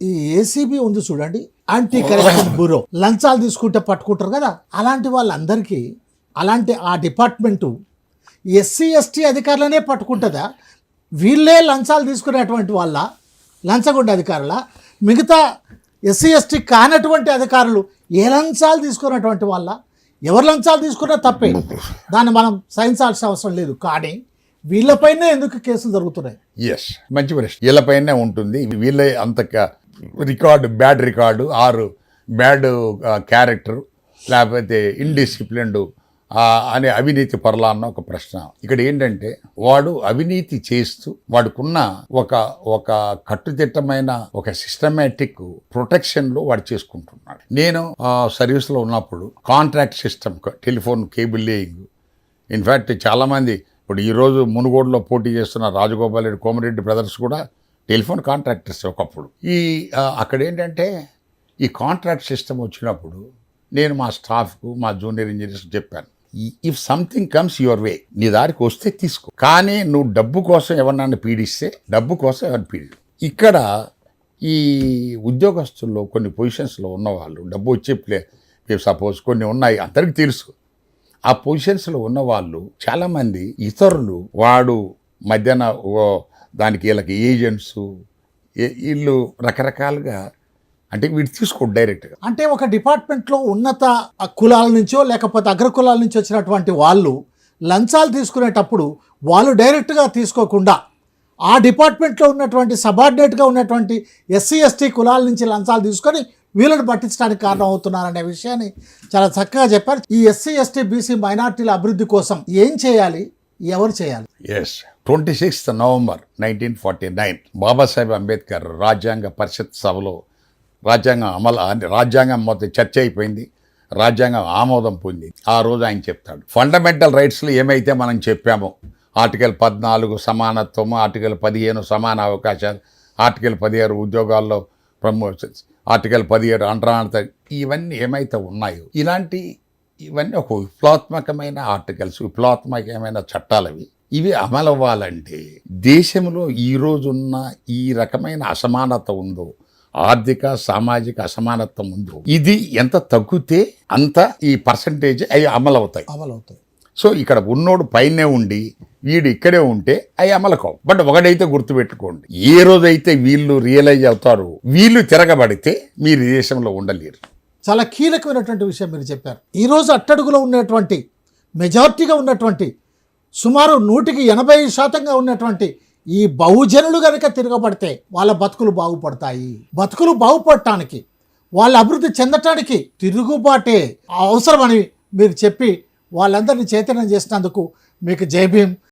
ఈ ఏసీబీ ఉంది చూడండి, యాంటీ కరప్షన్ బ్యూరో, లంచాలు తీసుకుంటే పట్టుకుంటారు కదా, అలాంటి వాళ్ళందరికీ అలాంటి ఆ డిపార్ట్మెంటు ఎస్సీ ఎస్టీ అధికారులనే పట్టుకుంటుందా? వీళ్ళే లంచాలు తీసుకునేటువంటి వాళ్ళ లంచగొండ అధికారుల, మిగతా ఎస్సీ ఎస్టీ కానటువంటి అధికారులు ఏ లంచాలు తీసుకున్నటువంటి వాళ్ళ? ఎవరు లంచాలు తీసుకున్నా తప్పే, దాన్ని మనం సహించాల్సిన అవసరం లేదు. కానీ వీళ్ళపైనే ఎందుకు కేసులు జరుగుతున్నాయి? ఎస్, మంచి ప్రశ్న. వీళ్ళపైనే ఉంటుంది. వీళ్ళే అంత బ్యాడ్ రికార్డు ఆరు బ్యాడ్ క్యారెక్టర్, లేకపోతే ఇండిసిప్లిన్డ్ అనే అవినీతి పరులా అన్న ఒక ప్రశ్న. ఇక్కడ ఏంటంటే వాడు అవినీతి చేస్తూ వాడుకున్న ఒక కట్టుదిట్టమైన ఒక సిస్టమేటిక్ ప్రొటెక్షన్లో వాడు చేసుకుంటున్నాడు. నేను సర్వీస్లో ఉన్నప్పుడు contract system, telephone cable laying, in fact చాలామంది ఇప్పుడు ఈరోజు మునుగోడులో పోటీ చేస్తున్న రాజగోపాల్ రెడ్డి, కోమరెడ్డి బ్రదర్స్ కూడా టెలిఫోన్ కాంట్రాక్టర్స్ ఒకప్పుడు. అక్కడ ఏంటంటే ఈ కాంట్రాక్ట్ సిస్టమ్ వచ్చినప్పుడు నేను మా స్టాఫ్కు, మా జూనియర్ ఇంజనీర్స్ చెప్పాను, if something comes your way, నీ దారికి వస్తే తీసుకో, కానీ నువ్వు డబ్బు కోసం ఎవరినన్నా పీడిస్తే డబ్బు కోసం ఎవరిని పీడి. ఇక్కడ ఈ ఉద్యోగస్తుల్లో కొన్ని పొజిషన్స్లో ఉన్నవాళ్ళు డబ్బు వచ్చే సపోజ్ కొన్ని ఉన్నాయి, అందరికీ తెలుసు. ఆ పొజిషన్స్లో ఉన్నవాళ్ళు చాలామంది ఇతరులు వాడు మధ్యాహ్న దానికి వీళ్ళకి ఏజెంట్స్ వీళ్ళు రకరకాలుగా, అంటే వీడు తీసుకోడు డైరెక్ట్గా. అంటే ఒక డిపార్ట్మెంట్లో ఉన్నత కులాల నుంచో లేకపోతే అగ్ర కులాల నుంచి వచ్చినటువంటి వాళ్ళు లంచాలు తీసుకునేటప్పుడు వాళ్ళు డైరెక్ట్గా తీసుకోకుండా ఆ డిపార్ట్మెంట్లో ఉన్నటువంటి సబార్డినేట్గా ఉన్నటువంటి ఎస్సీ ఎస్టీ కులాల నుంచి లంచాలు తీసుకొని వీళ్ళని పట్టించడానికి కారణం అవుతున్నారనే విషయాన్ని చాలా చక్కగా చెప్పారు. ఈ ఎస్సీ ఎస్టీ బీసీ మైనార్టీల అభివృద్ధి కోసం ఏం చేయాలి, ఎవరు చేయాలి? ఎస్, 26 నవంబర్ 1949 బాబాసాహెబ్ అంబేద్కర్ రాజ్యాంగ పరిషత్ సభలో రాజ్యాంగం మొత్తం చర్చ అయిపోయింది, రాజ్యాంగం ఆమోదం పొంది. ఆ రోజు ఆయన చెప్తాడు, ఫండమెంటల్ రైట్స్లో ఏమైతే మనం చెప్పామో, ఆర్టికల్ 14 సమానత్వం, ఆర్టికల్ 15 సమాన అవకాశాలు, ఆర్టికల్ 16 ఉద్యోగాల్లో ప్రమోషన్స్, ఆర్టికల్ 17 అంటరానిత, ఇవన్నీ ఏమైతే ఉన్నాయో ఇవన్నీ ఒక విప్లవాత్మకమైన ఆర్టికల్స్, విప్లవాత్మకమైన చట్టాలవి. ఇవి అమలవ్వాలంటే దేశంలో ఈరోజున్న ఈ రకమైన అసమానత ఉందో, ఆర్థిక సామాజిక అసమానత్వం ఉందో, ఇది ఎంత తగ్గితే అంత ఈ పర్సంటేజ్ అవి అమలవుతాయి. సో ఇక్కడ ఉన్నోడు పైనే ఉండి వీడు ఇక్కడే ఉంటే అవి అమలుకోవు. బట్ ఒకటైతే గుర్తుపెట్టుకోండి, ఏ రోజైతే వీళ్ళు రియలైజ్ అవుతారో, వీళ్ళు తిరగబడితే మీరు ఈ దేశంలో ఉండలేరు. చాలా కీలకమైనటువంటి విషయం మీరు చెప్పారు. ఈరోజు అట్టడుగులో ఉన్నటువంటి మెజార్టీగా ఉన్నటువంటి సుమారు 180% ఉన్నటువంటి ఈ బహుజనులు కనుక తిరగబడితే వాళ్ళ బతుకులు బాగుపడతాయి. బతుకులు బాగుపడటానికి, వాళ్ళ అభివృద్ధి చెందటానికి తిరుగుబాటే అవసరమని మీరు చెప్పి వాళ్ళందరినీ చైతన్యం చేసినందుకు మీకు జై భీమ్.